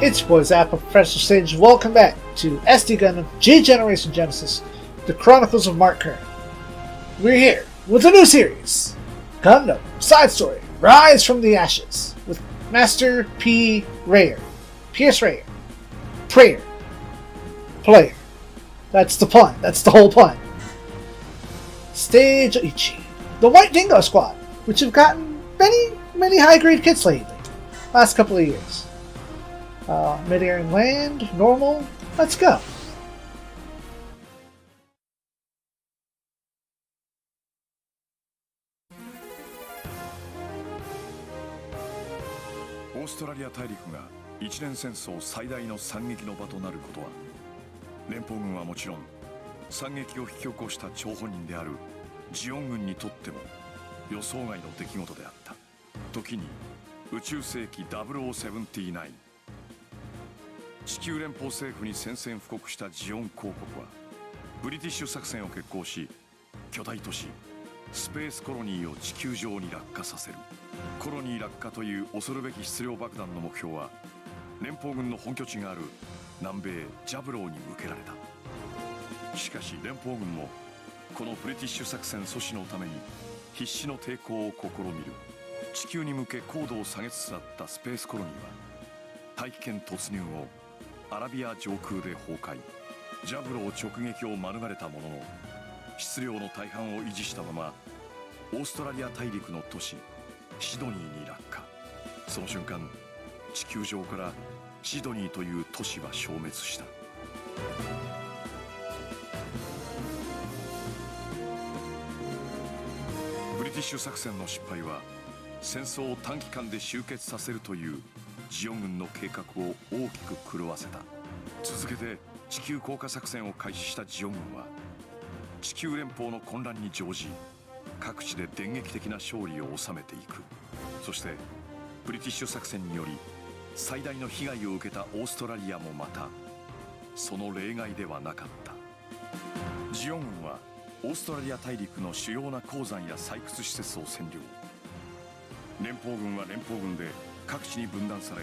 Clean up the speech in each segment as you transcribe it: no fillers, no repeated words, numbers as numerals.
It's your boy Zappa, Professor Sage. Welcome back to SD Gundam G Generation Genesis, the Chronicles of Mark Curran. We're here with a new series, Gundam Side Story, Rise from the Ashes, with Master P. Rayer. Pierce Rayer. Prayer. Player. That's the pun. That's the whole pun. Stage Ichi. The White Dingo Squad, which have gotten many high-grade kits lately. Last couple of years. Mid-air and land, normal, let's go.オーストラリア大陸が一年戦争最大の惨劇の場となることは、連邦軍はもちろん惨劇を引き起こした張本人であるジオン軍にとっても予想外の出来事であった。時に宇宙世紀0079、地球連邦政府に宣戦布告したジオン公国はブリティッシュ作戦を決行し、巨大都市スペースコロニーを地球上に落下させる。コロニー落下という恐るべき質量爆弾の目標は連邦軍の本拠地がある南米ジャブローに向けられた。しかし連邦軍もこのブリティッシュ作戦阻止のために必死の抵抗を試みる。地球に向け高度を下げつつあったスペースコロニーは大気圏突入後アラビア上空で崩壊。ジャブロー直撃を免れたものの、質量の大半を維持したままオーストラリア大陸の都市シドニーに落下。その瞬間、地球上からシドニーという都市は消滅した。ブリティッシュ作戦の失敗は戦争を短期間で終結させるというジオン軍の計画を大きく狂わせた。続けて地球降下作戦を開始したジオン軍は地球連邦の混乱に乗じ、各地で電撃的な勝利を収めていく。そしてブリティッシュ作戦により最大の被害を受けたオーストラリアもまたその例外ではなかった。ジオン軍はオーストラリア大陸の主要な鉱山や採掘施設を占領。連邦軍は連邦軍で各地に分断され、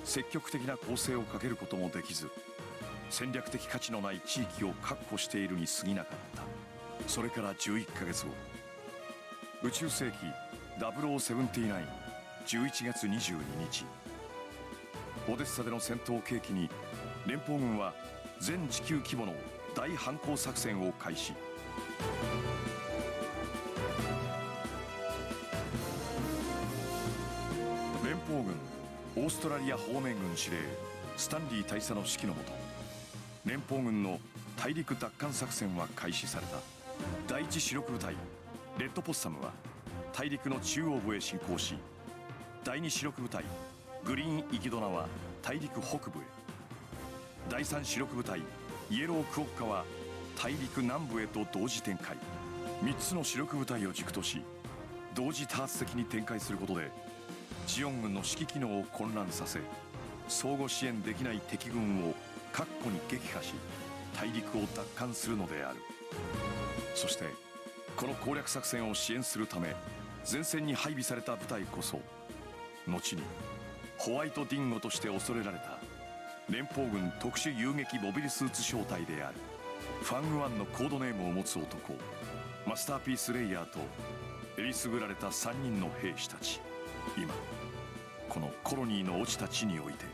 積極的な攻勢をかけることもできず、戦略的価値のない地域を確保しているに過ぎなかった。それから11ヶ月後、宇宙世紀0079、11月22日、オデッサでの戦闘を契機に連邦軍は全地球規模の大反攻作戦を開始。連邦軍オーストラリア方面軍司令スタンリー大佐の指揮のもと、連邦軍の大陸奪還作戦は開始された。第一主力部隊レッドポッサムは大陸の中央部へ進行し、第二主力部隊グリーンイギドナは大陸北部へ、第三主力部隊イエロークオッカは大陸南部へと同時展開。3つの主力部隊を軸とし同時多発的に展開することでジオン軍の指揮機能を混乱させ、相互支援できない敵軍を確固に撃破し大陸を奪還するのである。そしてこの攻略作戦を支援するため前線に配備された部隊こそ、後にホワイトディンゴとして恐れられた連邦軍特殊遊撃モビルスーツ小隊である。ファングワンのコードネームを持つ男マスターピースレイヤーとえりすぐられた3人の兵士たち。今このコロニーの落ちた地において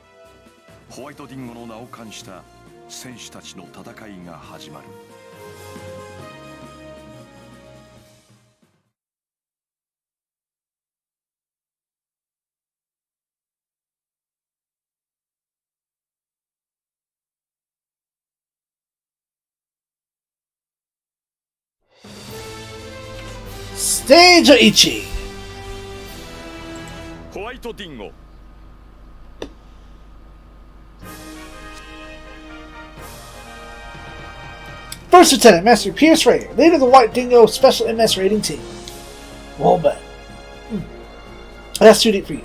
ホワイトディンゴの名を冠した戦士たちの戦いが始まる。Stage Ichi. ホワイトディンゴ。First Lieutenant Master Pierce Rayer, leader of the White Dingo Special MS Rating Team. Well, man. That's too deep for you.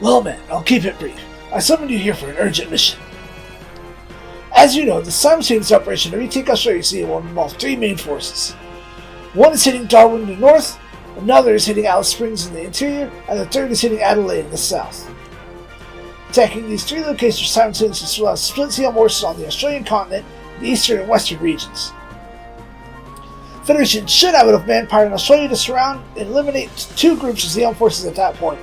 Well, man, I'll keep it brief. I summoned you here for an urgent mission. As you know, the simultaneous operation to retake Australia will involve three main forces. One is hitting Darwin in the north, another is hitting Alice Springs in the interior, and the third is hitting Adelaide in the south. Attacking these 3 locations simultaneously will allow split ZEON forces on the Australian continent, the eastern and western regions. The Federation should have enough manpower in Australia to surround and eliminate 2 groups of ZEON forces at that point.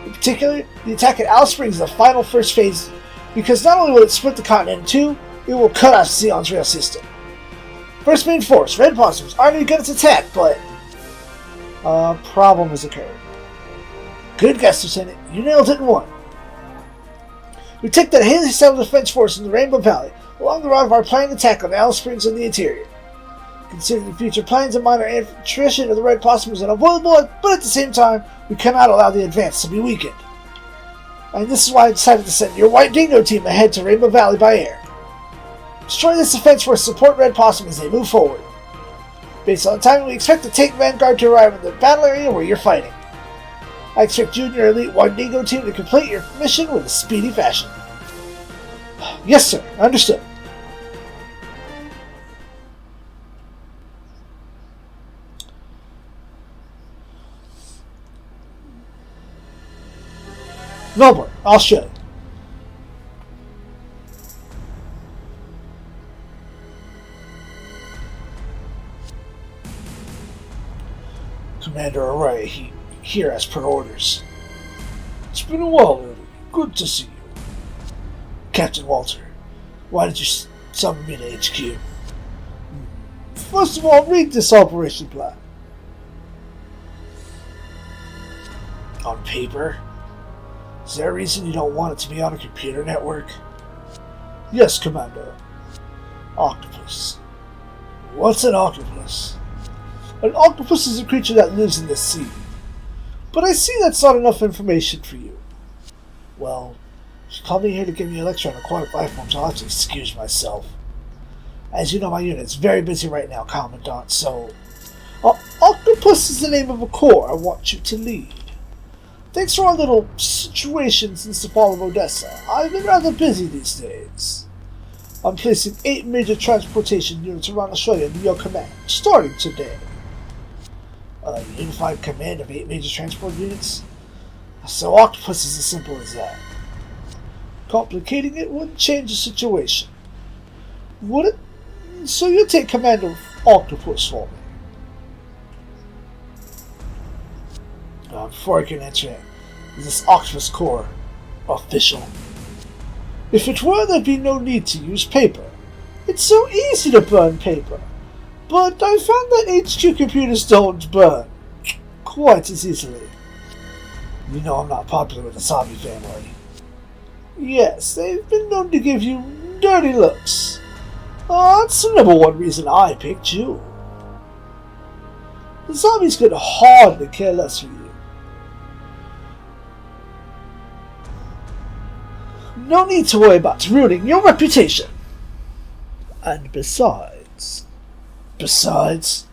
In particular, the attack at Alice Springs is the final first phase, because not only will it split the continent in 2, it will cut off ZEON's rail system. First main force, Red Possums, aren't any good at attack, but a problem has occurred. Good guess, Lieutenant. You nailed it in 1. We take that highly settled defense force in the Rainbow Valley along the route of our planned attack on Alice Springs in the interior. Considering the future plans and minor attrition of the Red Possum is unavoidable, but at the same time, we cannot allow the advance to be weakened. And this is why I decided to send your White Dingo team ahead to Rainbow Valley by air. Destroy this defense force to support Red Possum as they move forward. Based on the timing, we expect the Tank Vanguard to arrive in the battle area where you're fighting. I expect you and your elite White Dingo team to complete your mission with a speedy fashion. Yes, sir. Understood. Melbourne, Australia. Commander Array, here as per orders. It's been a while, Eddie. Good to see you. Captain Walter, why did you summon me to HQ? First of all, read this operation plan. On paper? Is there a reason you don't want it to be on a computer network? Yes, Commander. Octopus. What's an octopus? An octopus is a creature that lives in the sea. But I see that's not enough information for you. Well, if you call me here to give me a lecture on aquatic life forms, I'll have to excuse myself. As you know, my unit's very busy right now, Commandant, so... Octopus is the name of a corps I want you to lead. Thanks for our little situation since the fall of Odessa. I've been rather busy these days. I'm placing 8 major transportation units around Australia under your command, starting today. A unified command of 8 major transport units? So Octopus is as simple as that. Complicating it wouldn't change the situation. Would it? So you'll take command of Octopus for me. Before I can answer it, is this Octopus Corps official? If it were, there'd be no need to use paper. It's so easy to burn paper. But I found that HQ computers don't burn quite as easily. You know I'm not popular with the Sabi family. Yes, they've been known to give you dirty looks. That's the number 1 reason I picked you. The zombies could hardly care less for you. No need to worry about ruining your reputation. And besides, it seems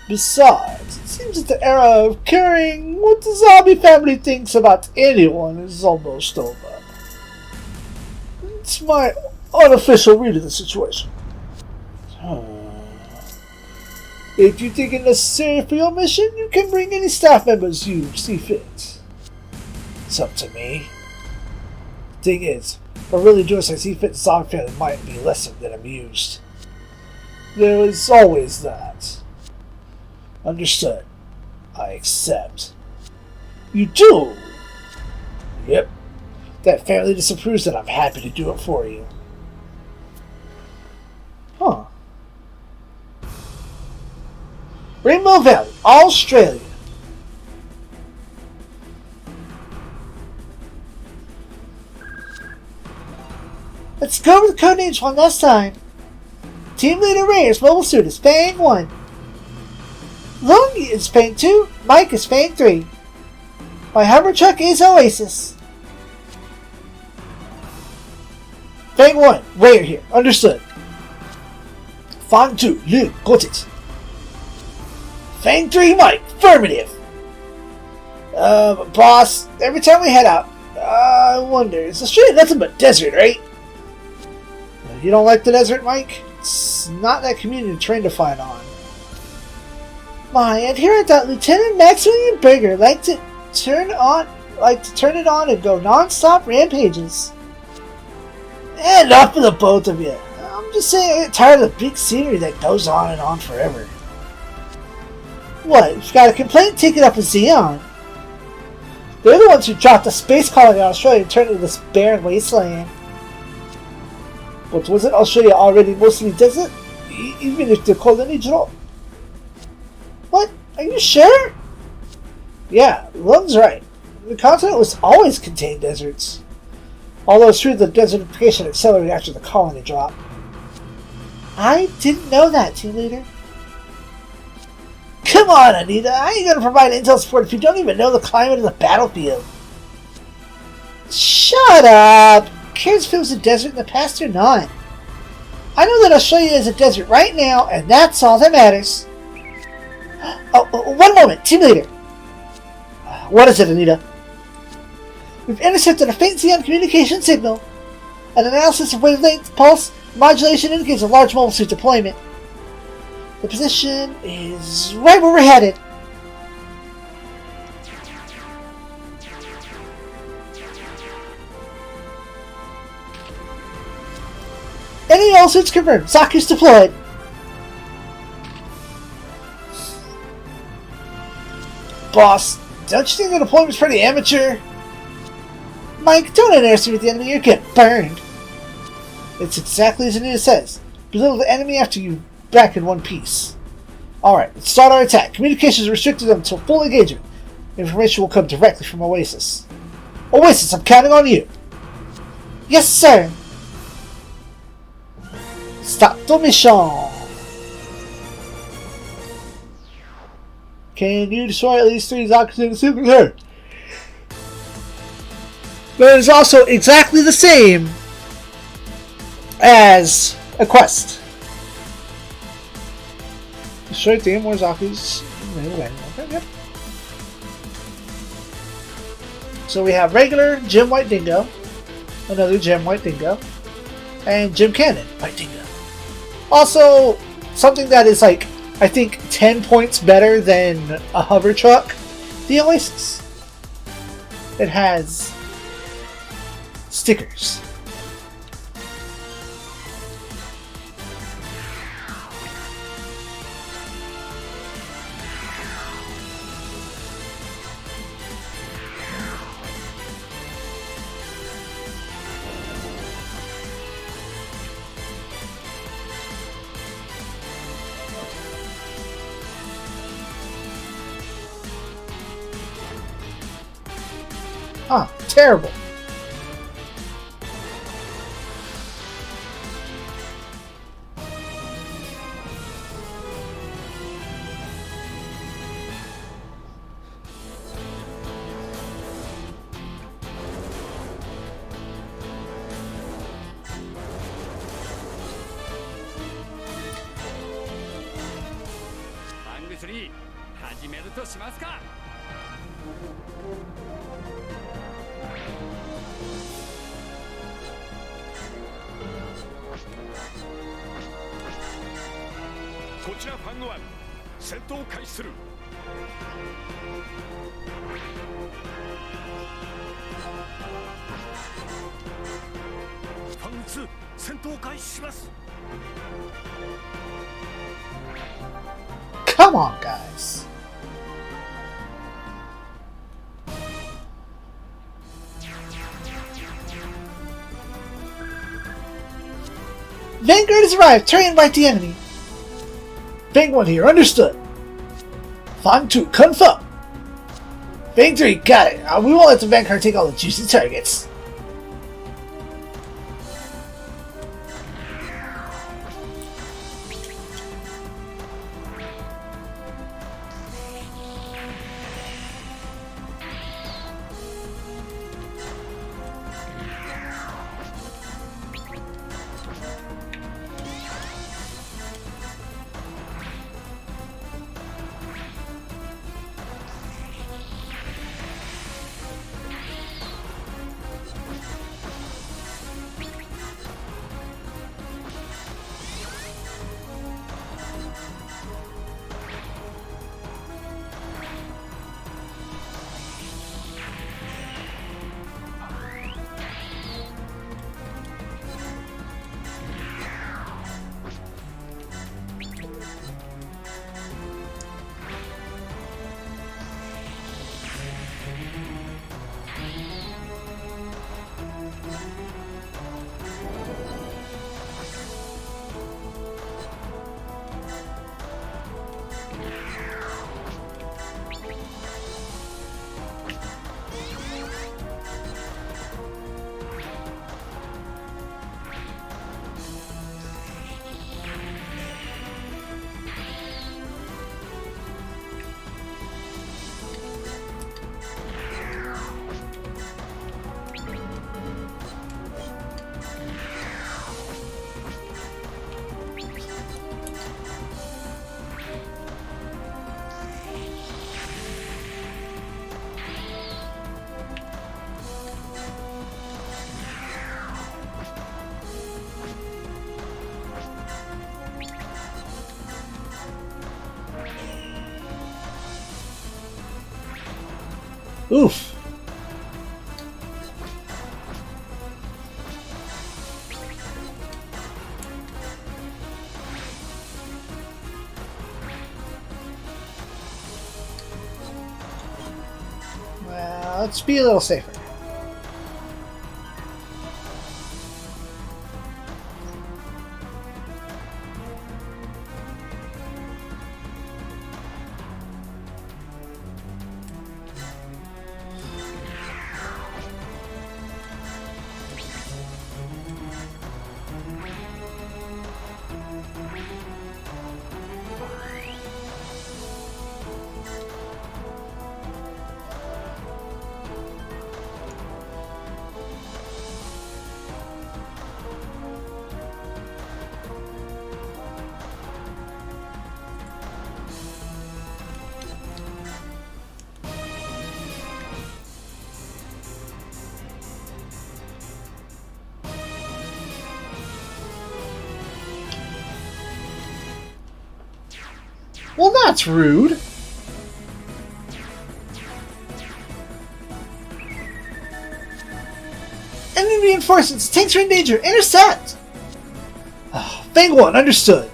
that the era of caring what the zombie family thinks about anyone is almost over. It's my unofficial read of the situation. If you think it necessary for your mission, you can bring any staff members you see fit. It's up to me. Thing is, if I really do as I see fit, the zombie family might be less than amused. There is always that. Understood. I accept. You do? Yep. That family disapproves and I'm happy to do it for you. Huh. Rainbow Valley, Australia. Let's go over the codenames one last time. Team Leader Ray's mobile suit is Fang 1. Longy is Fang 2. Mike is Fang 3. My hover truck is Oasis. Fang 1, Ray here. Understood. Fang 2, Lou, got it. Fang 3, Mike, affirmative. Boss, every time we head out, I wonder, it's Australia nothing but desert, right? You don't like the desert, Mike? It's not that community trained to fight on. My adherent Lieutenant Maximilian Berger liked to turn on like to turn it on and go non-stop rampages. Enough of the both of you. I'm just saying I get tired of the big scenery that goes on and on forever. What, you've got a complaint? Take it up with ZEON. They're the ones who dropped the space colony on Australia and turned it into this barren wasteland. But wasn't Australia already mostly desert? Even if the colony dropped? What? Are you sure? Yeah, Lung's right. The continent was always contained deserts. Although it's true the desertification accelerated after the colony drop. I didn't know that, Team Leader. Come on, Anita. How are you going to provide intel support if you don't even know the climate of the battlefield? Shut up! Who cares if it was a desert in the past or not? I know that Australia is a desert right now, and that's all that matters. Oh, one moment, Team Leader. What is it, Anita? We've intercepted a faint ZEON communication signal. An analysis of wavelength pulse modulation indicates a large mobile suit deployment. The position is right where we're headed. Enemy all suits confirmed. Zaku's deployed. Boss, don't you think the deployment's pretty amateur? Mike, don't underestimate the enemy. You'll get burned. It's exactly as Anita says. Belittle the enemy after you back in one piece. Alright, let's start our attack. Communications restricted until full engagement. Information will come directly from Oasis. Oasis, I'm counting on you. Yes, sir. Start the mission. Can you destroy at least 3 Zaku's in the super turn? But it is also exactly the same as a quest. Destroy 3 more Zaku's. Okay, yep. So we have regular Gem White Dingo, another Gem White Dingo, and Gem Cannon White Dingo. Also, something that is like, I think 10 points better than a hover truck, the Oasis. It has stickers. Ah, terrible. Come on, guys. Vanguard has arrived. Try and invite the enemy. Vanguard here. Understood. Fang 2, confirm. Vang 3, got it. We won't let the Vanguard take all the juicy targets. Oof. Well, let's be a little safer. Well, that's rude. Enemy reinforcements! Tanks are in danger! Intercept! Oh, Fang 1, understood.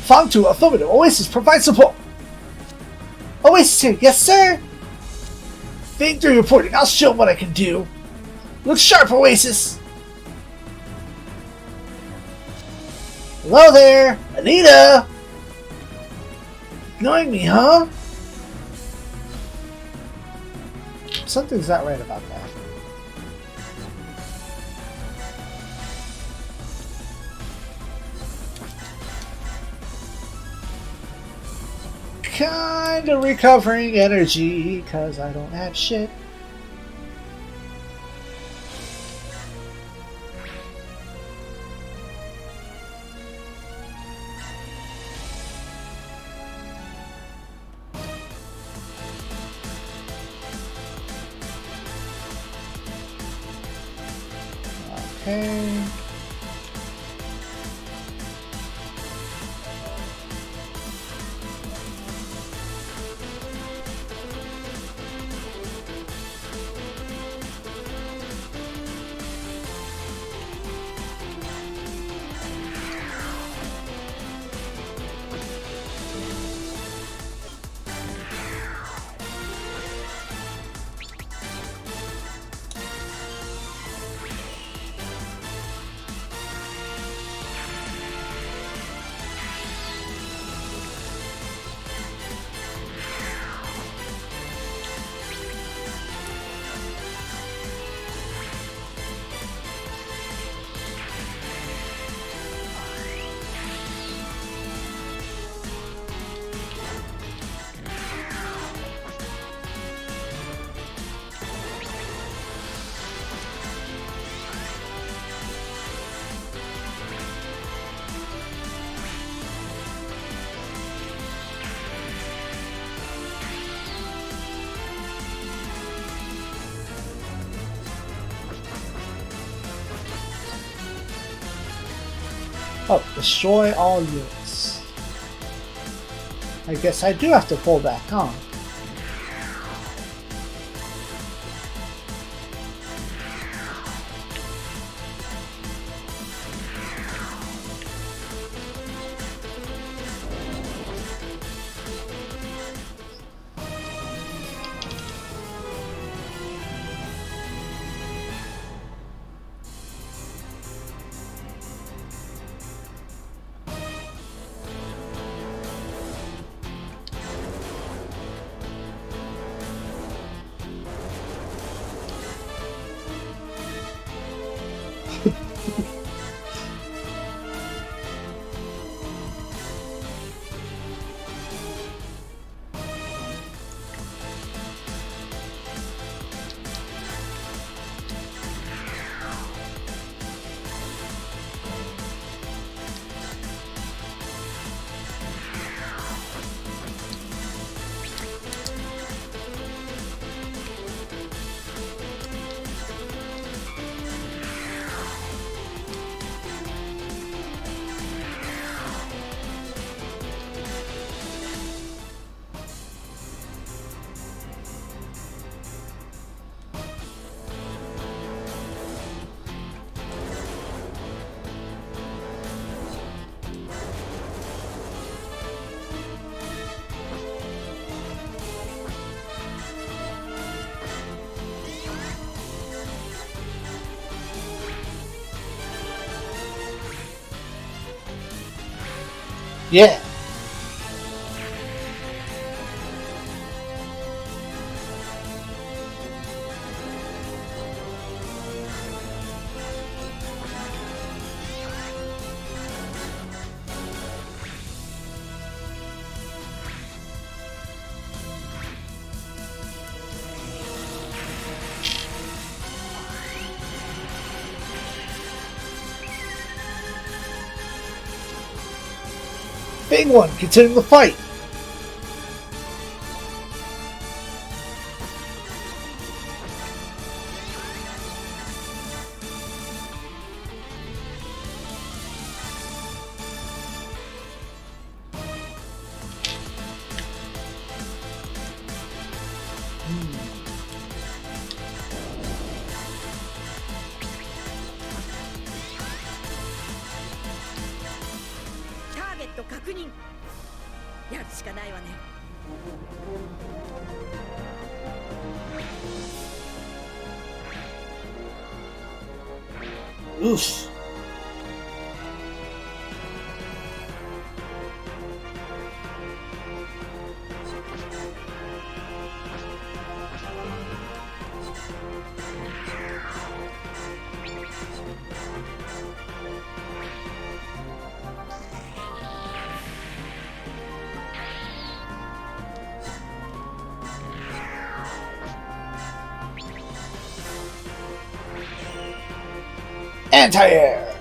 Fang 2, affirmative. Oasis, provide support. Oasis here, yes sir? Fang 3 reporting, I'll show 'em what I can do. Look sharp, Oasis! Hello there, Anita! Ignoring me, huh? Something's not right about that. Kinda recovering energy, cause I don't have shit. Okay. Oh, destroy all units. I guess I do have to pull back, huh? Yeah. Big one, continuing the fight. Oof. Anti-air!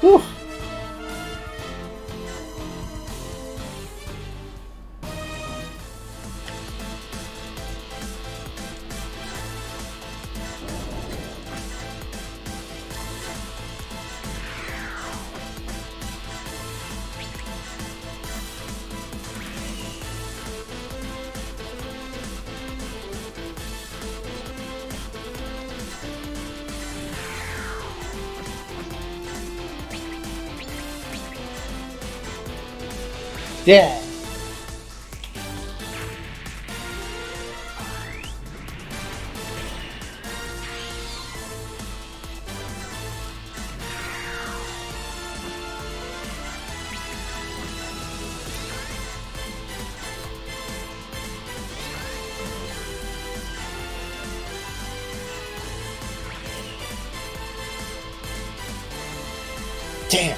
Whew. Yeah. Damn.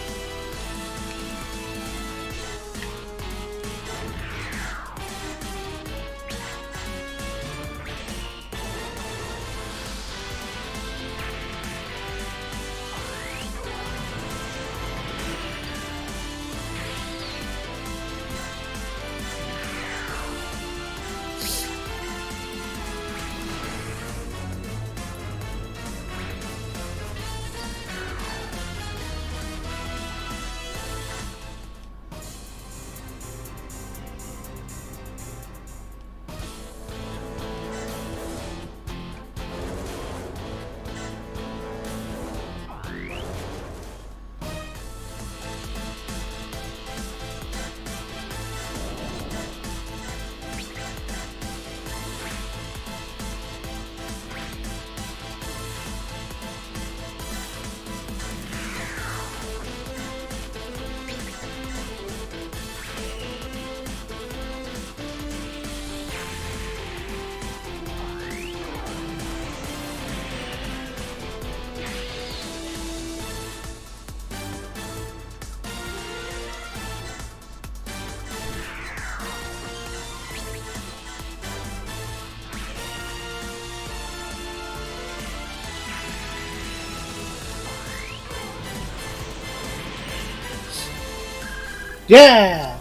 Yeah!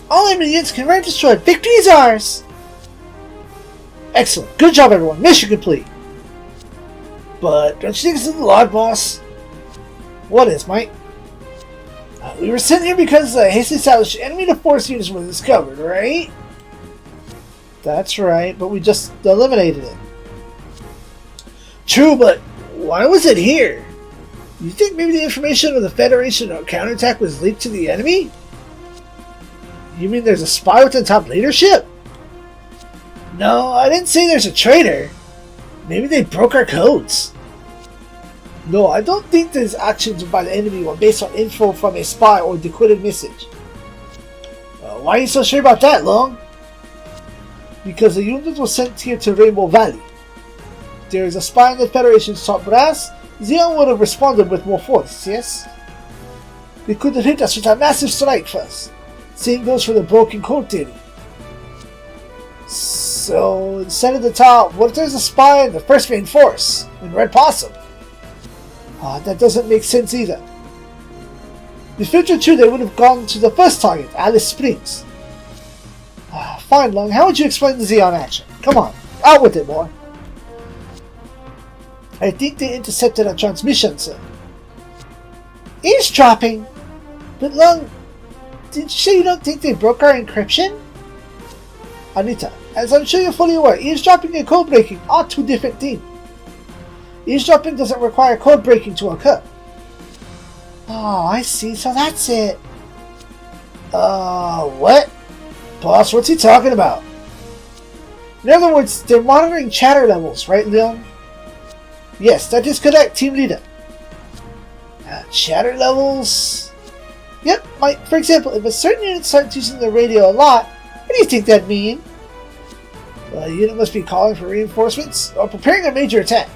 All enemy units can run destroyed. Victory is ours! Excellent. Good job, everyone. Mission complete. But don't you think it's in the log, boss? What is, Mike? We were sent here because hastily established enemy to force units were discovered, right? That's right, but we just eliminated it. True, but why was it here? You think maybe the information of the Federation counterattack was leaked to the enemy? You mean there's a spy within top leadership? No, I didn't say there's a traitor. Maybe they broke our codes. No, I don't think these actions by the enemy were based on info from a spy or decoded message. Why are you so sure about that, Long? Because the unit was sent here to Rainbow Valley. There is a spy in the Federation's top brass. ZEON would have responded with more force, yes? They could have hit us with a massive strike first. Same goes for the broken code theory. So, instead of the top, what if there's a spy in the first main force, in Red Possum? That doesn't make sense either. If it were true, they would have gone to the first target, Alice Springs. Fine, Long, how would you explain the ZEON action? Come on, out with it, boy. I think they intercepted our transmission, sir. Eavesdropping? But Long, did you say you don't think they broke our encryption? Anita, as I'm sure you're fully aware, eavesdropping and code breaking are two different things. Eavesdropping doesn't require code breaking to occur. Oh, I see, so that's it. What? Boss, what's he talking about? In other words, they're monitoring chatter levels, right, Leon? Yes, that is correct, team leader. Chatter levels? Yep, Mike, for example, if a certain unit starts using the radio a lot, what do you think that'd mean? The unit must be calling for reinforcements or preparing a major attack.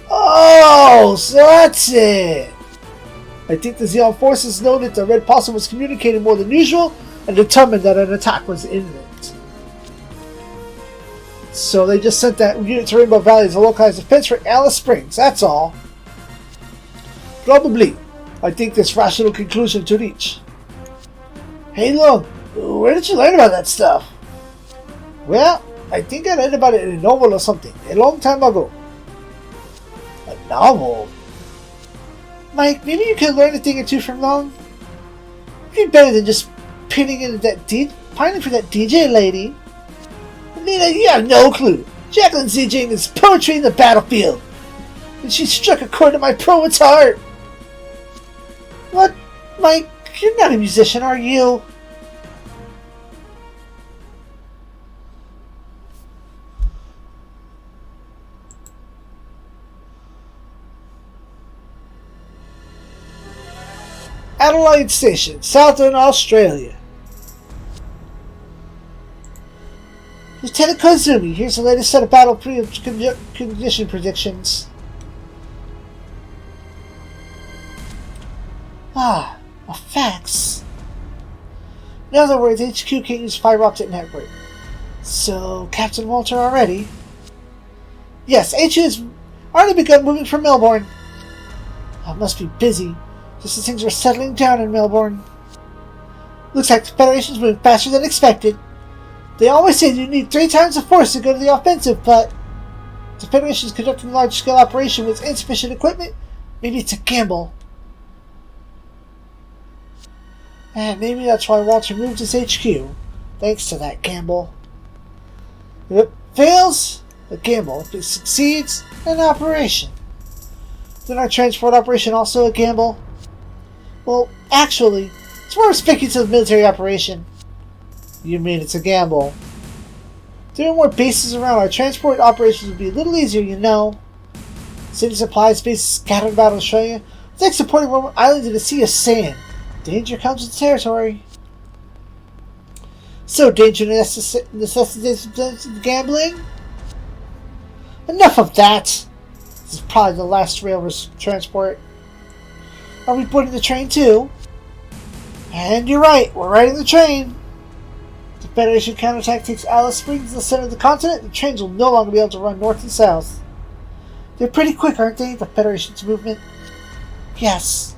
Oh, so that's it! I think the ZEON forces know that the Red Possum was communicating more than usual and determined that an attack was imminent. So they just sent that unit to Rainbow Valley as a localized defense for Alice Springs, that's all. Probably. I think this rational conclusion to reach. Hey Long, where did you learn about that stuff? Well, I think I read about it in a novel or something, a long time ago. A novel? Mike, maybe you could learn a thing or two from Long? It'd be better than just pining for that DJ lady. Nina, you have no clue. Jacqueline ZJing is poetry in the battlefield. And she struck a chord in my poet's heart. What? Mike, you're not a musician, are you? Adelaide Station, Southern Australia. Lieutenant Kozumi, here's the latest set of battle condition predictions. Effects. In other words, HQ can't use fiber optic network. So, Captain Walter already? Yes, HQ has already begun moving from Melbourne. Must be busy, just as things are settling down in Melbourne. Looks like the Federation's moving faster than expected. They always say you need 3 times the force to go to the offensive, but the Federation is conducting a large-scale operation with insufficient equipment. Maybe it's a gamble. And maybe that's why Walter moved his HQ, thanks to that gamble. If it fails, a gamble. If it succeeds, an operation. Isn't our transport operation also a gamble? Well, actually, it's more speculative military operation. You mean it's a gamble? If there were more bases around, our transport operations would be a little easier, you know. City supplies, bases scattered about Australia. It's like supporting one island in a sea of sand. Danger comes with territory. So, danger necessitates gambling? Enough of that! This is probably the last rail transport. Are we boarding the train too? And you're right, we're riding the train! The Federation counterattack takes Alice Springs to the center of the continent, the trains will no longer be able to run north and south. They're pretty quick, aren't they, the Federation's movement? Yes.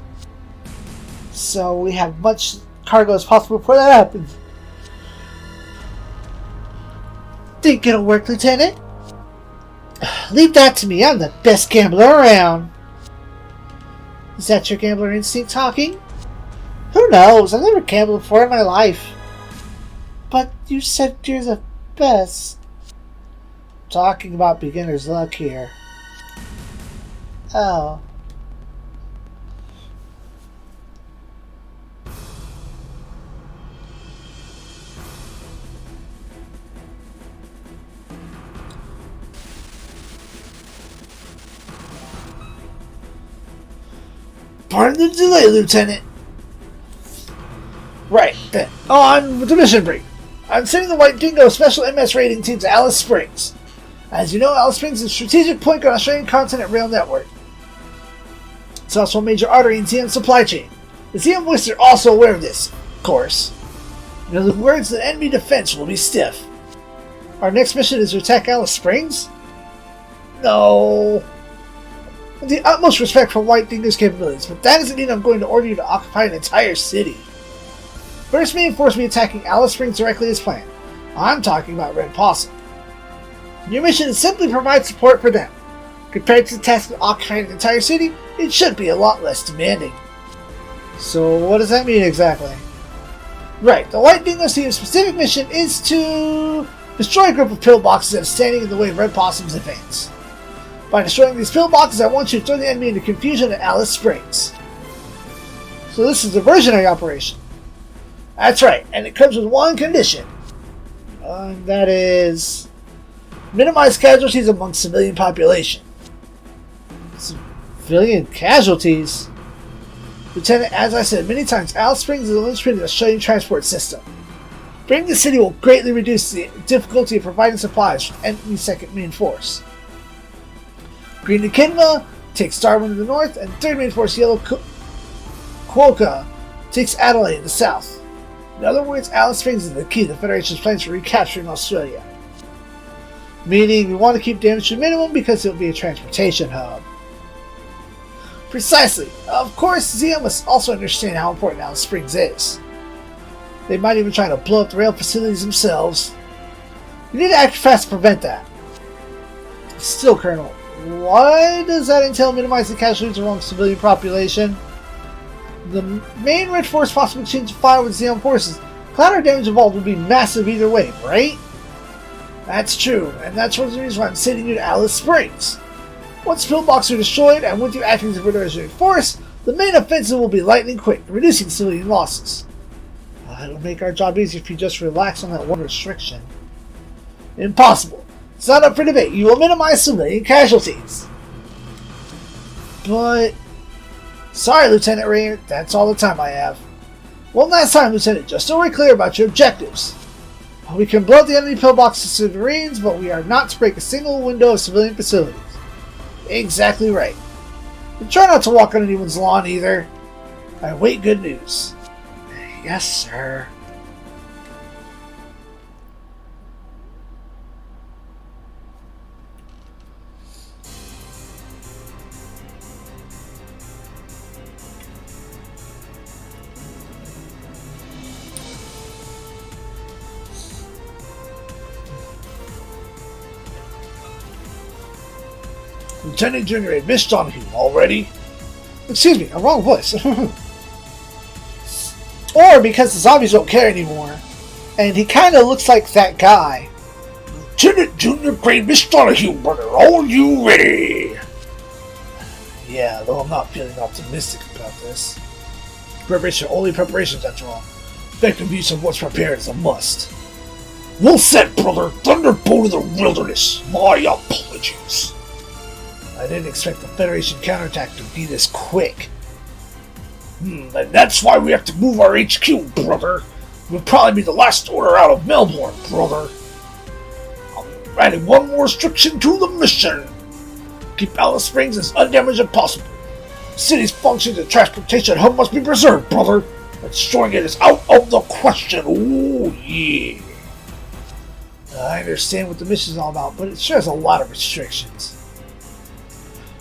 So we have much cargo as possible before that happens. Think it'll work, Lieutenant? Leave that to me. I'm the best gambler around. Is that your gambler instinct talking? Who knows? I've never gambled before in my life. But you said you're the best. Talking about beginner's luck here. Oh. Pardon the delay, Lieutenant. Right, then. On with the mission brief. I'm sending the White Dingo Special MS rating team to Alice Springs. As you know, Alice Springs is a strategic point on Australian continent rail network. It's also a major artery in ZEON supply chain. The ZEON voices are also aware of this, of course. In other words, the enemy defense will be stiff. Our next mission is to attack Alice Springs? No. With the utmost respect for White Dingo's capabilities, but that doesn't mean I'm going to order you to occupy an entire city. First reinforce me attacking Alice Springs directly as planned. I'm talking about Red Possum. Your mission is simply provide support for them. Compared to the task of occupying an entire city, it should be a lot less demanding. So what does that mean exactly? Right, the White Dingo team's specific mission is to destroy a group of pillboxes that are standing in the way of Red Possum's advance. By destroying these pillboxes, I want you to throw the enemy into confusion at Alice Springs. So this is a diversionary operation. That's right, and it comes with one condition. And that is minimize casualties among civilian population. Civilian casualties? Lieutenant, as I said many times, Alice Springs is a linchpin of the Australian transport system. Bringing the city will greatly reduce the difficulty of providing supplies from enemy second main force. Green Echidna takes Darwin in the north, and third main force Yellow Quokka takes Adelaide in the south. In other words, Alice Springs is the key to the Federation's plans for recapturing Australia. Meaning, we want to keep damage to a minimum because it will be a transportation hub. Precisely. Of course, ZEON must also understand how important Alice Springs is. They might even try to blow up the rail facilities themselves. We need to act fast to prevent that. Still, Colonel, why does that entail minimizing casualties among civilian population? The main Red Force possibly exchange fire with ZEON forces. Collateral damage involved would be massive either way, right? That's true, and that's one of the reasons why I'm sending you to Alice Springs. Once pillboxes are destroyed, and with you acting as a diversionary force, the main offensive will be lightning quick, reducing civilian losses. It'll make our job easier if you just relax on that one restriction. Impossible. It's not up for debate. You will minimize civilian casualties. But... sorry, Lieutenant Rainier, that's all the time I have. One last time, Lieutenant, just so we're clear about your objectives. We can blow the enemy pillboxes to smithereens, but we are not to break a single window of civilian facilities. Exactly right. And try not to walk on anyone's lawn either. I await good news. Yes, sir. Lieutenant Junior Miss Donahue, already? Excuse me, a wrong voice. Or because the zombies don't care anymore. And he kind of looks like that guy. Lieutenant Junior Grade Miss Donahue, brother, are you ready? Yeah, though I'm not feeling optimistic about this. Preparation, only preparations after all. Effective use of what's prepared is a must. Well said, brother. Thunderbolt of the wilderness. My apologies. I didn't expect the Federation counterattack to be this quick. And that's why we have to move our HQ, brother. We'll probably be the last order out of Melbourne, brother. I'm adding one more restriction to the mission. Keep Alice Springs as undamaged as possible. The city's functions and transportation hub must be preserved, brother. Destroying it is out of the question. Oh, yeah. I understand what the mission's all about, but it sure has a lot of restrictions.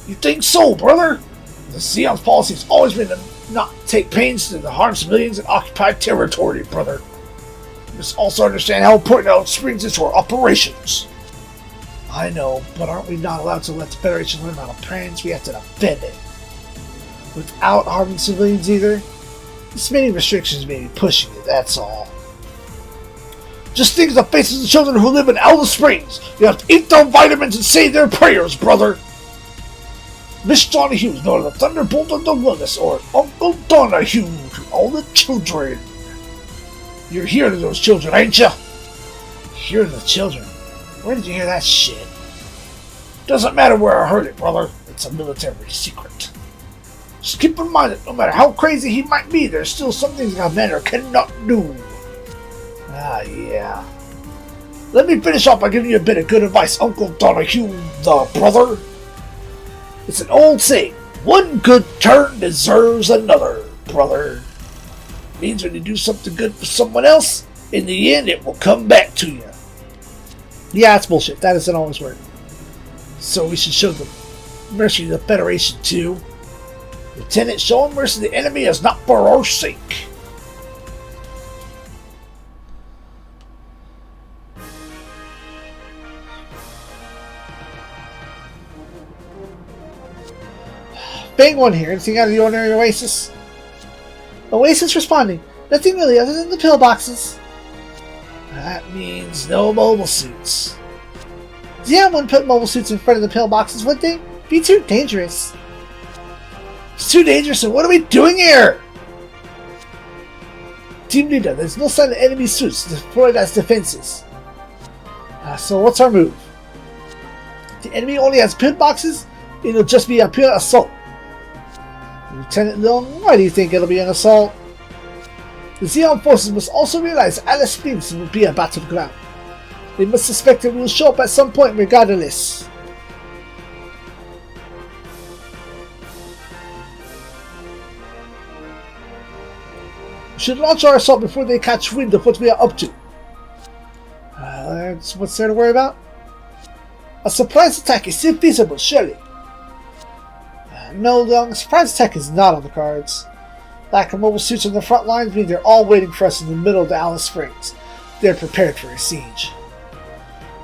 You think so, brother? The ZEON's policy has always been to not take pains to harm civilians in occupied territory, brother. You must also understand how important Alice Springs is to our operations. I know, but aren't we not allowed to let the Federation learn about our plans? We have to defend it. Without harming civilians either? This many restrictions may be pushing it, that's all. Just think of the faces of the children who live in Alice Springs. You have to eat their vitamins and say their prayers, brother. Miss Donahue is known as the Thunderbolt of the Wilderness, or Uncle Donahue to all the children. You're here to those children, ain't ya? Here to the children? Where did you hear that shit? Doesn't matter where I heard it, brother. It's a military secret. Just keep in mind that no matter how crazy he might be, there's still some things a commander cannot do. Ah, yeah. Let me finish off by giving you a bit of good advice, Uncle Donahue, the brother. It's an old saying, one good turn deserves another, brother. It means when you do something good for someone else, in the end it will come back to you. Yeah, it's bullshit. That doesn't always work. So we should show the mercy to the Federation too. Lieutenant, showing mercy to the enemy is not for our sake. Bang one here. Anything out of the ordinary, Oasis? Oasis responding. Nothing really other than the pillboxes. That means no mobile suits. ZEON wouldn't put mobile suits in front of the pillboxes, would they? Be too dangerous. It's too dangerous, and what are we doing here? Team leader, there's no sign of enemy suits deployed as defenses. So what's our move? The enemy only has pillboxes, it'll just be a pure assault. Lieutenant Leon, why do you think it'll be an assault? The ZEON forces must also realize Alice Springs will be a battleground. They must suspect that we will show up at some point regardless. We should launch our assault before they catch wind of what we are up to. What's there to worry about? A surprise attack is still feasible, surely. No, Leon, a surprise attack is not on the cards. Lack of mobile suits on the front lines means they're all waiting for us in the middle of the Alice Springs. They're prepared for a siege.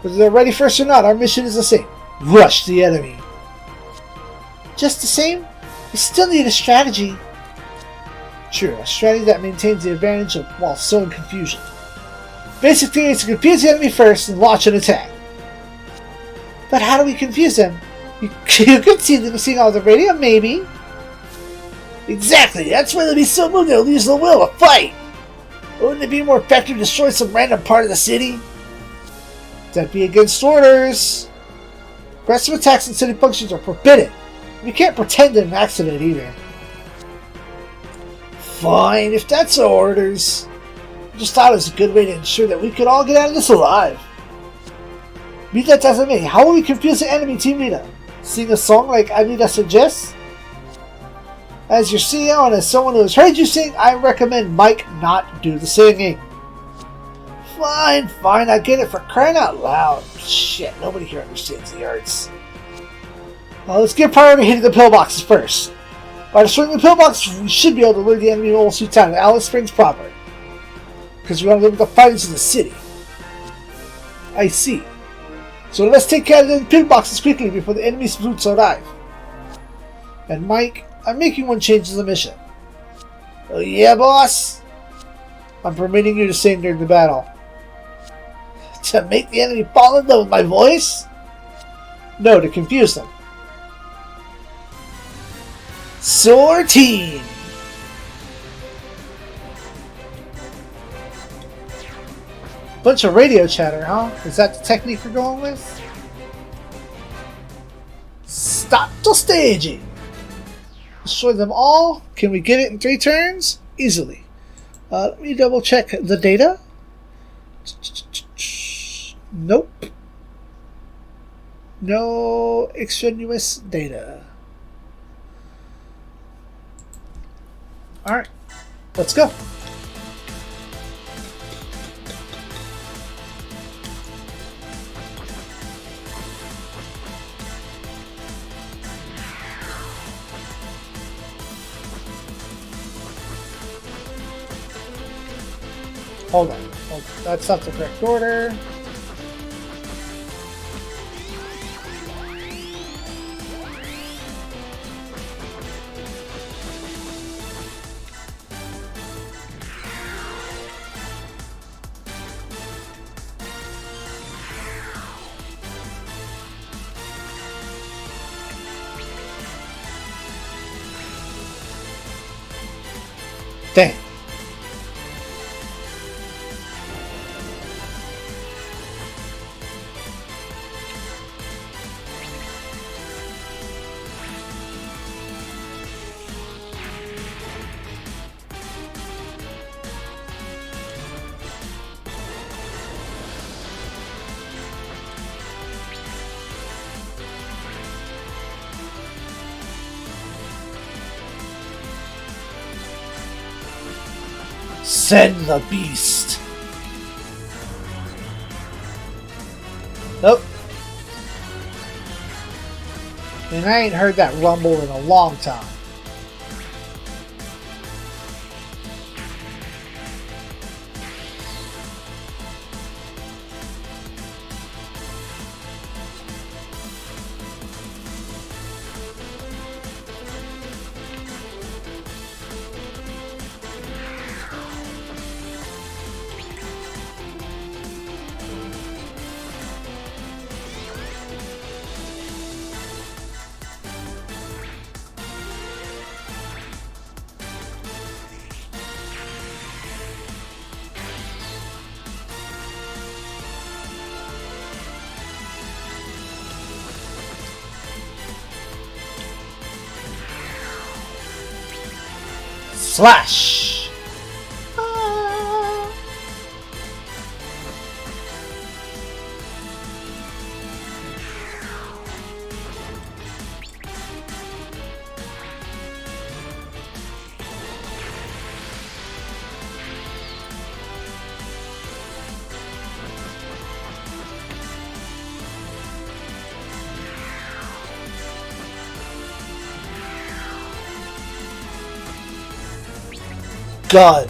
Whether they're ready for us or not, our mission is the same. Rush the enemy. Just the same? We still need a strategy. True, a strategy that maintains the advantage while sowing confusion. Basic theory is to confuse the enemy first and launch an attack. But how do we confuse them? You could see them seeing on the radio, maybe. Exactly, that's why they'll be so moved they'll lose the will to fight. Wouldn't it be more effective to destroy some random part of the city? That'd be against orders. Aggressive attacks and city functions are forbidden. We can't pretend an accident either. Fine, if that's our orders. I just thought it was a good way to ensure that we could all get out of this alive. Be that as it may, how will we confuse the enemy, team leader? Sing a song like Anita suggests? As your CEO and as someone who has heard you sing, I recommend Mike not do the singing. Fine, I get it, for crying out loud. Shit, nobody here understands the arts. Well, let's give priority hitting the pillboxes first. By destroying the pillboxes, we should be able to lure the enemy mobile suits out of Alice Springs proper. Because we want to limit the fightings in the city. I see. So let's take care of the pillboxes quickly before the enemy's suits arrive. And Mike, I'm making one change to the mission. Oh yeah, boss? I'm permitting you to sing during the battle. To make the enemy fall in love with my voice? No, to confuse them. Sortie! Bunch of radio chatter, huh? Is that the technique we're going with? Stop the staging! Destroy them all. Can we get it in 3 turns? Easily. Let me double check the data. Nope. No extraneous data. Alright. Let's go. Hold on. That's not the correct order. Dang. Send the beast. Nope. And I ain't heard that rumble in a long time. Slash! God.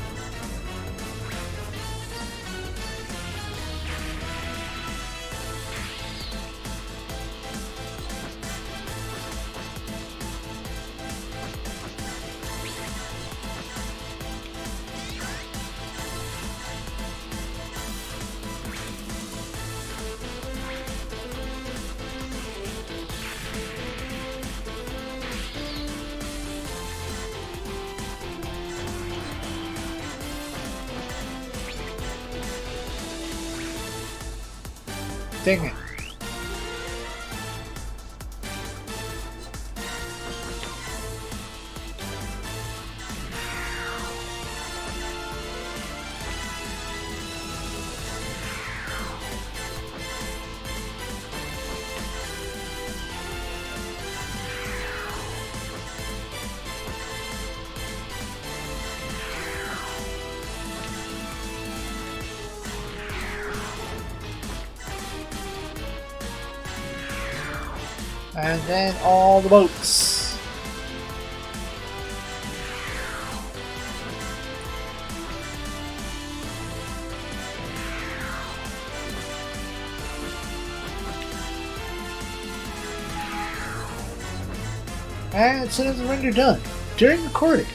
Dang it. And then all the boats. And it says render done during recording.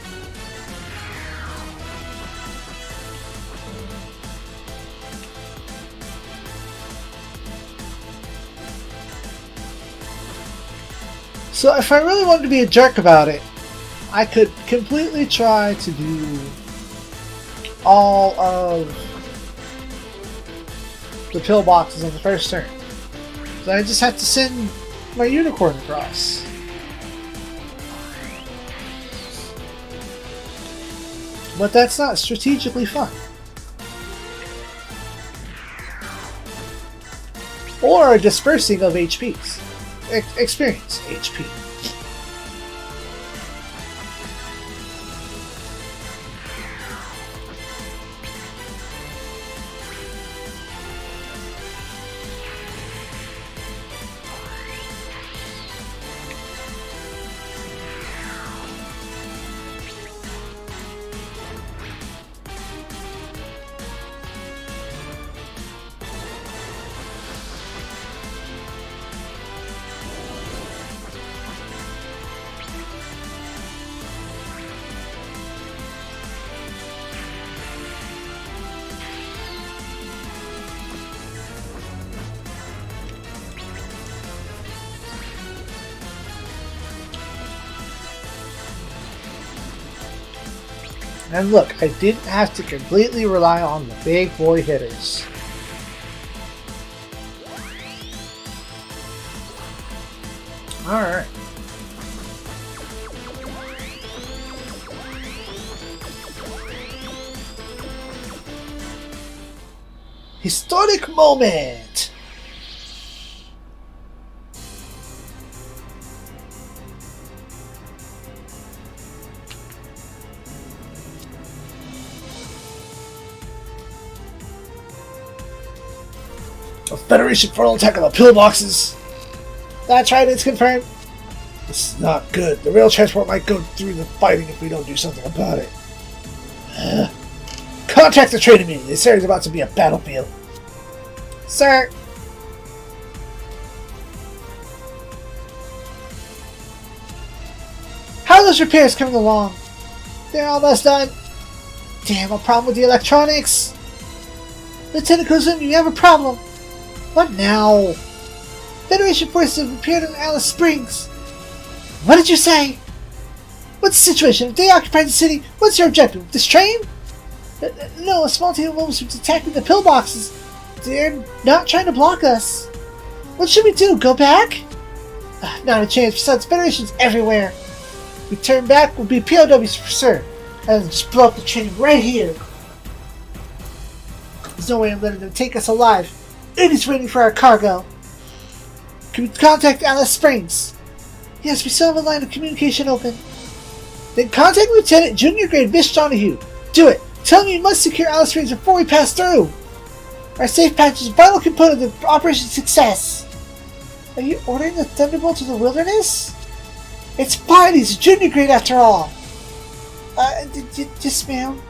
So if I really wanted to be a jerk about it, I could completely try to do all of the pillboxes on the first turn. So I just have to send my unicorn across. But that's not strategically fun. Or a dispersing of HPs. Experience HP. And look, I didn't have to completely rely on the big boy hitters. Alright. Historic moment! A Federation frontal attack on the pillboxes! That's right, it's confirmed! This is not good. The rail transport might go through the fighting if we don't do something about it. Contact the train immediately. This area is about to be a battlefield. Sir! How are those repairs coming along? They're almost done. Damn, a problem with the electronics? Lieutenant Kozumi, you have a problem. What now? Federation forces have appeared in Alice Springs. What did you say? What's the situation? If they occupy the city, what's your objective? This train? No, a small team of wolves was attacking the pillboxes. They're not trying to block us. What should we do? Go back? Not a chance. Besides, Federation's everywhere. We turn back, we'll be POWs for sure. And just blow up the train right here. There's no way I'm letting them take us alive. It is waiting for our cargo. Can we contact Alice Springs? Yes, we still have a line of communication open. Then contact Lieutenant Junior Grade Miss Donahue. Do it. Tell me you must secure Alice Springs before we pass through. Our safe patch is a vital component of Operation Success. Are you ordering the Thunderbolt to the wilderness? It's fine, he's a junior grade after all. Yes, ma'am.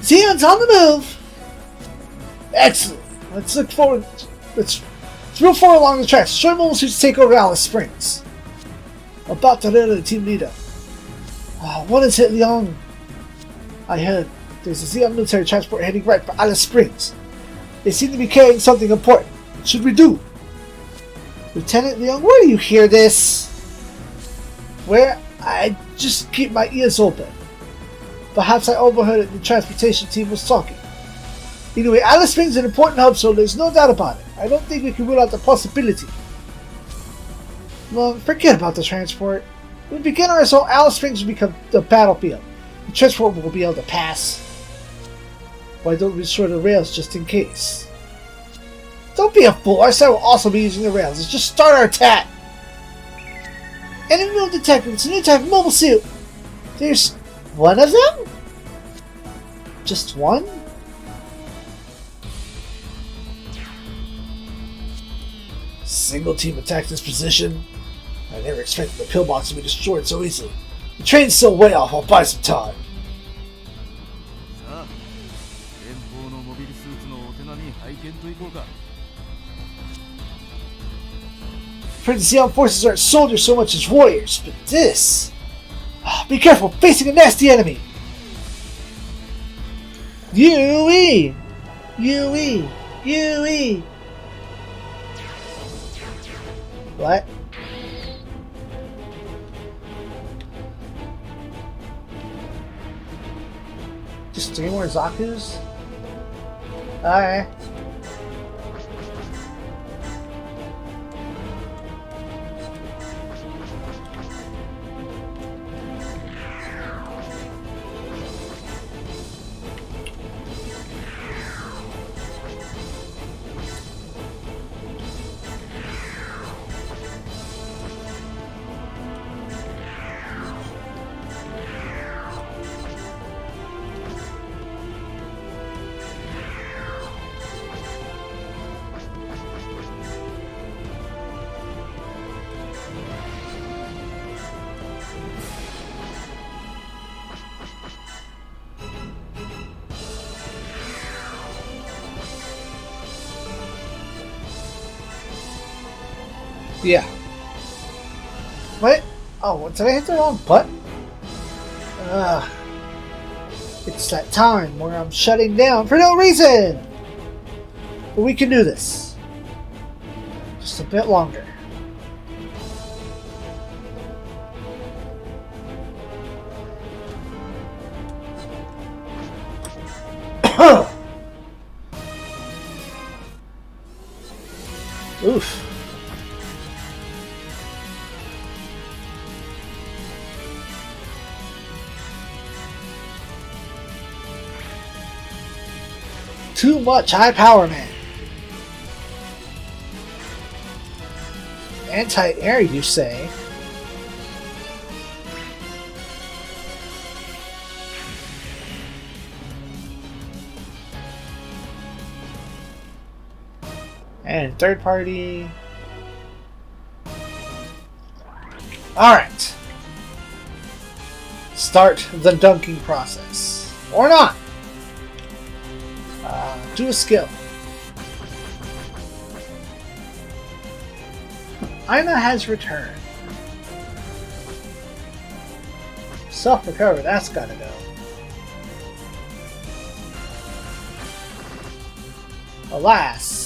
ZEON's on the move! Excellent. Let's move forward along the tracks. Show mobile suits to take over Alice Springs. About to the team leader. What is it, Leon? I heard there's a ZEON military transport heading right for Alice Springs. They seem to be carrying something important. What should we do? Lieutenant Leon, where do you hear this? Where? I just keep my ears open. Perhaps I overheard it. The transportation team was talking. Anyway, Alice Springs is an important hub, so there's no doubt about it. I don't think we can rule out the possibility. Well, forget about the transport. When we begin our assault, Alice Springs will become the battlefield. The transport will be able to pass. Why don't we destroy the rails just in case? Don't be a fool. Our side will also be using the rails. Let's just start our attack. Enemy move detected. It's a new type of mobile suit. There's one of them? Just one? Single team attacked this position. I never expected the pillbox to be destroyed so easily. The train's still way off. I'll buy some time. Afraid the ZEON forces aren't soldiers so much as warriors, but this... Be careful, facing a nasty enemy! UE! UE! UE! What? Just 3 more Zakus? Alright. Yeah. What? Oh, did I hit the wrong button? It's that time where I'm shutting down for no reason! But we can do this. Just a bit longer. Oof. Too much high power, man. Anti-air, you say? And third party. Alright. Start the dunking process. Or not. Do a skill. Ina has returned. Self-recover, that's gotta go. Alas.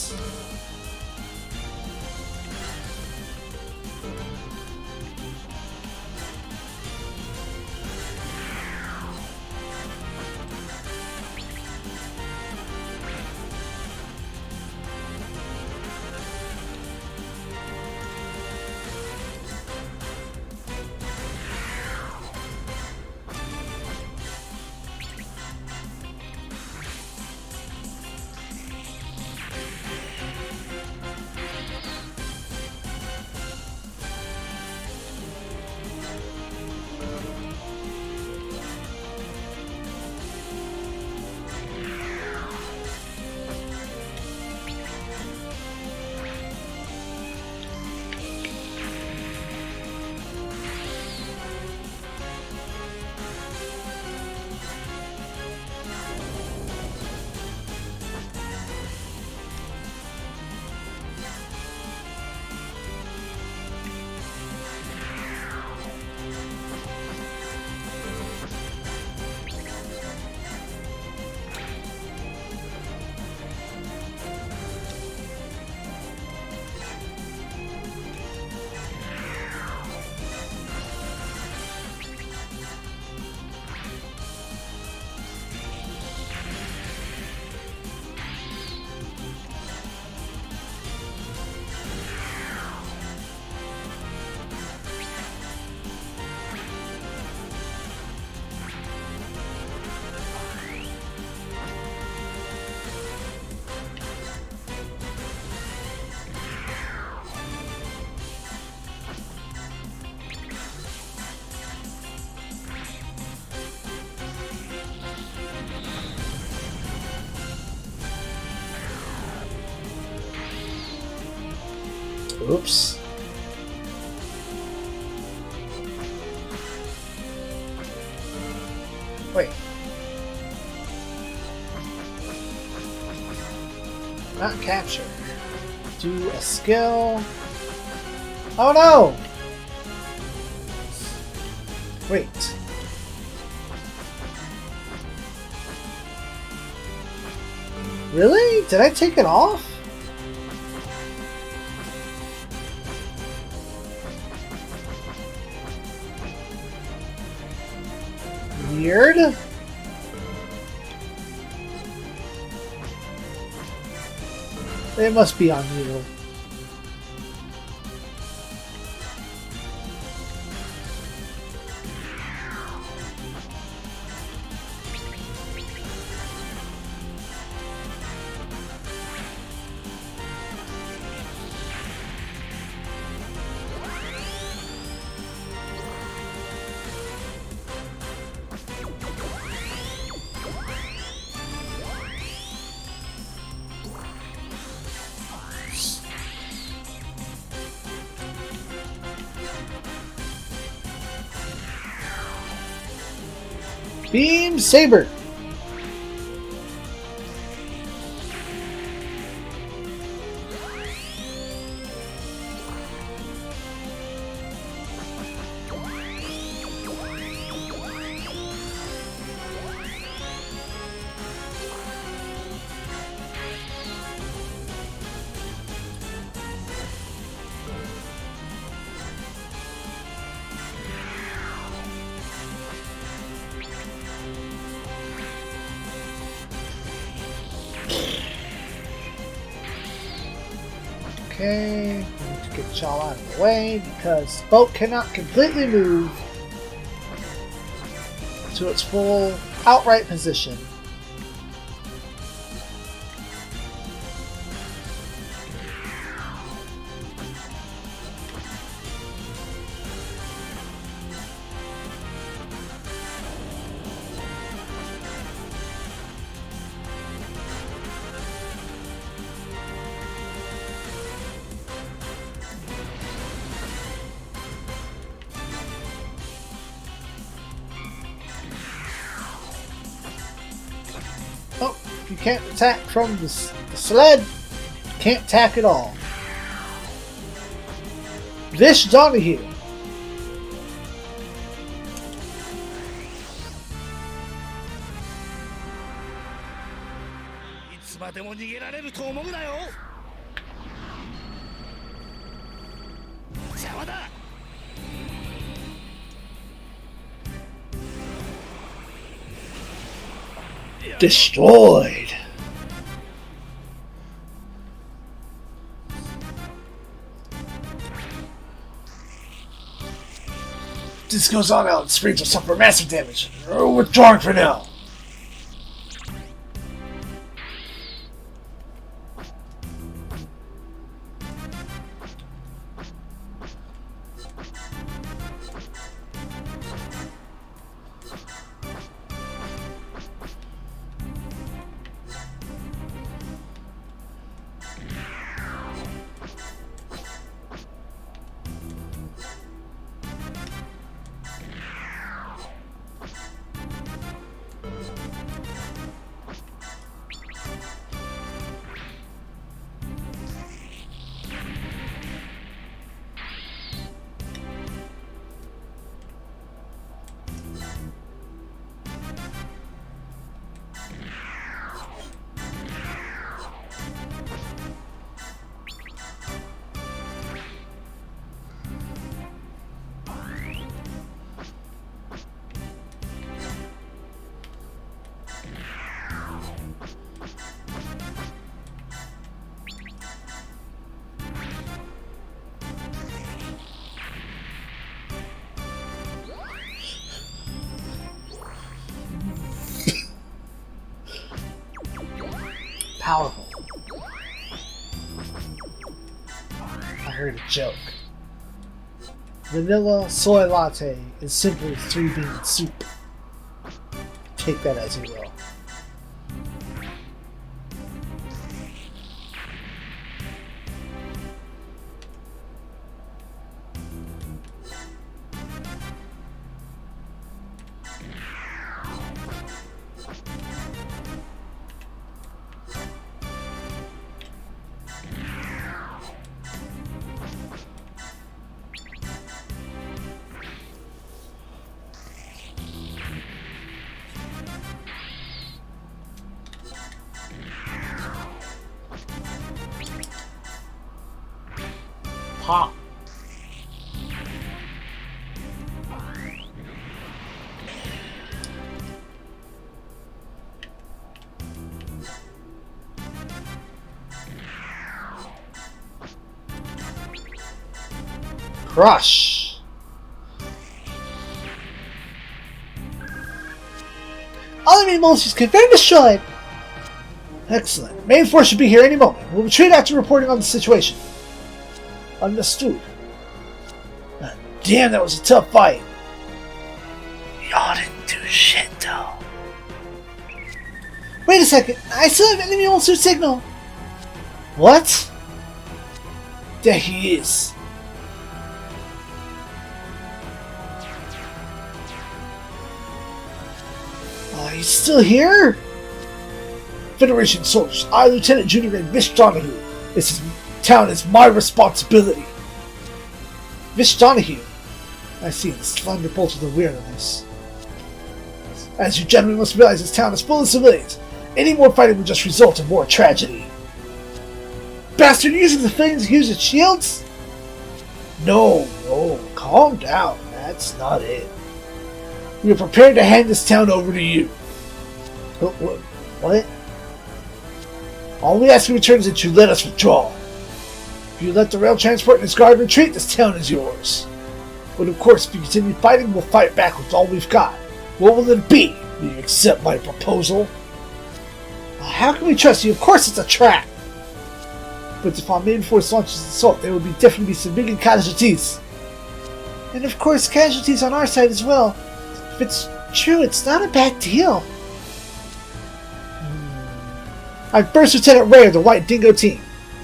Oops. Wait. Not capture. Do a skill. Oh no! Wait. Really? Did I take it off? Weird. It must be on you. Beam Saber. Okay, we need to get y'all out of the way because the boat cannot completely move to its full outright position. Oh, you can't attack from the sled. Can't attack at all. This Donahue. Destroyed. This goes on out, Springs will suffer massive damage. We're withdrawing for now. Powerful. I heard a joke. Vanilla soy latte is simply 3-bean soup. Take that as you will. Pop. Crush. All enemy monsters confirmed destroyed. Excellent. Main force should be here any moment. We'll retreat after reporting on the situation. Understood. Damn, that was a tough fight. Y'all didn't do shit, though. Wait a second. I still have enemy monster signal. What? There he is. He's still here? Federation soldiers. I, Lieutenant Junior and Miss Donahue. This town is my responsibility. Miss Donahue. I see the slender bolt of the weirdness. As you gentlemen must realize, this town is full of civilians. Any more fighting will just result in more tragedy. Bastard, using the things to use its shields? No, calm down. That's not it. We are prepared to hand this town over to you. What? All we ask in return is that you let us withdraw. If you let the rail transport and its guard retreat, this town is yours. But of course, if you continue fighting, we'll fight back with all we've got. What will it be? Will you accept my proposal? How can we trust you? Of course it's a trap! But if our main force launches an assault, there will definitely be civilian casualties. And of course, casualties on our side as well. If it's true, it's not a bad deal. I'm First Lieutenant Ray of the White Dingo team.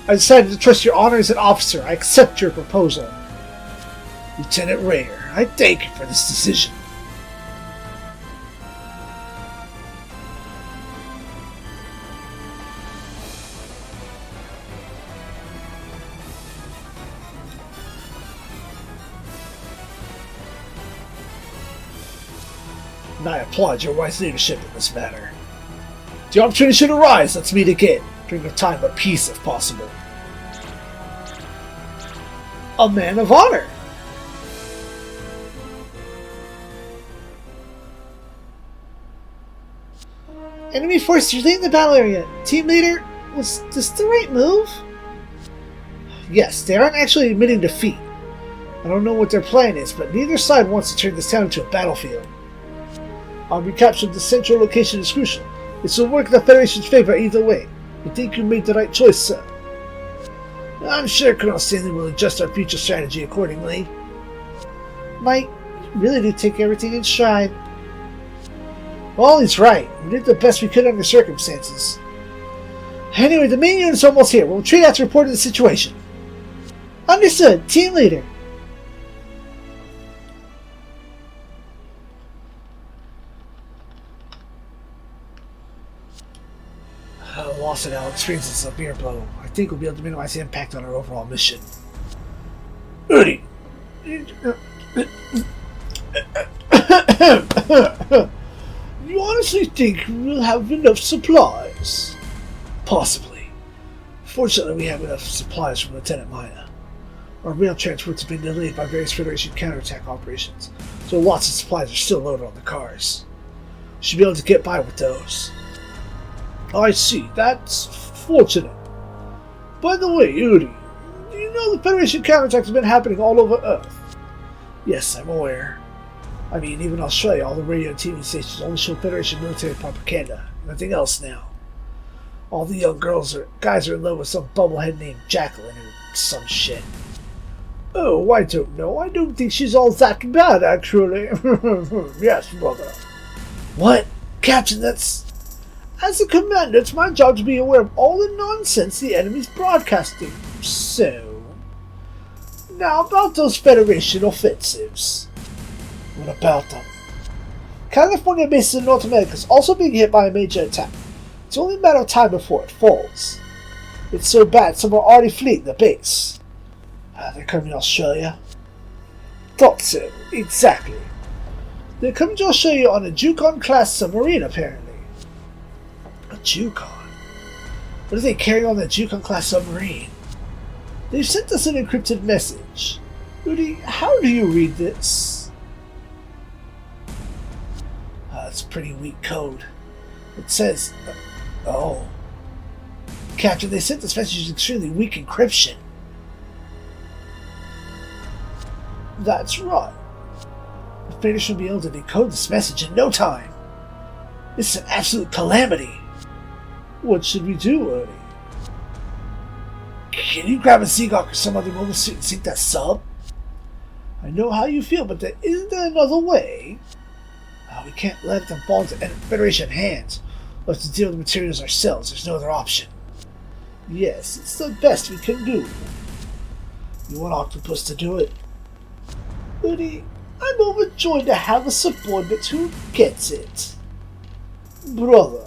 I decided to trust your honor as an officer. I accept your proposal. Lieutenant Rayer, I thank you for this decision. And I applaud your wise leadership in this matter. The opportunity should arise. Let's meet again, during a time of peace if possible. A man of honor! Enemy forces are leaving the battle area. Team leader, was this the right move? Yes, they aren't actually admitting defeat. I don't know what their plan is, but neither side wants to turn this town into a battlefield. Our recapture of the central location is crucial. It will work in the Federation's favor either way. I think you made the right choice, sir. I'm sure Colonel Stanley will adjust our future strategy accordingly. Mike, you really do take everything in stride. Well, he's right. We did the best we could under circumstances. Anyway, the main unit's almost here. We'll retreat after reporting the situation. Understood. Team leader. Loss and Al experiences a severe blow. I think we'll be able to minimize the impact on our overall mission. Udi! You honestly think we'll have enough supplies? Possibly. Fortunately, we have enough supplies from Lieutenant Maya. Our rail transports have been delayed by various Federation counterattack operations, so lots of supplies are still loaded on the cars. Should be able to get by with those. I see. That's fortunate. By the way, Udi, do you know the Federation counterattacks have been happening all over Earth? Yes, I'm aware. I mean, even Australia, all the radio and TV stations only show Federation military propaganda. Nothing else now. All the young guys are in love with some bubblehead named Jacqueline or some shit. Oh, I don't know. I don't think she's all that bad, actually. Yes, brother. What? Captain, that's... As a commander, it's my job to be aware of all the nonsense the enemy's broadcasting. So... Now about those Federation offensives. What about them? California bases in North America is also being hit by a major attack. It's only a matter of time before it falls. It's so bad some are already fleeing the base. They're coming to Australia. Thought so, exactly. They're coming to Australia on a Yukon-class submarine, apparently. A Yukon? What are they carrying on the Yukon-class submarine? They've sent us an encrypted message. Rudy, how do you read this? It's pretty weak code. It says... oh. Captain, they sent this message with extremely weak encryption. That's right. The Federation will be able to decode this message in no time. This is an absolute calamity. What should we do, Ernie? Can you grab a Seagull or some other mobile suit and sink that sub? I know how you feel, but isn't there another way? We can't let them fall into Federation hands. We'll have to deal with the materials ourselves. There's no other option. Yes, it's the best we can do. You want Octopus to do it? Buddy, I'm overjoyed to have a subordinate who gets it. Brother.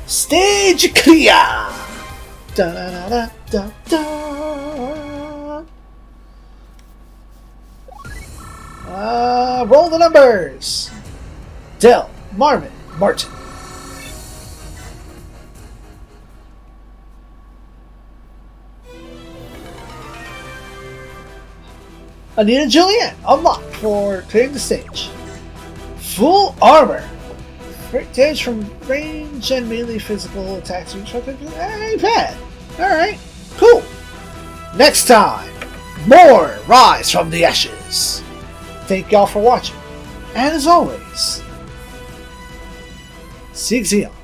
Stage clear! Da da da da da. Roll the numbers. Dell, Marvin, Martin. Anita Julianne, unlocked for clearing the stage. Full armor. Damage from range and melee physical attacks. Ain't bad. Alright, cool. Next time, more Rise from the Ashes. Thank y'all for watching. And as always, SIEG ZEON.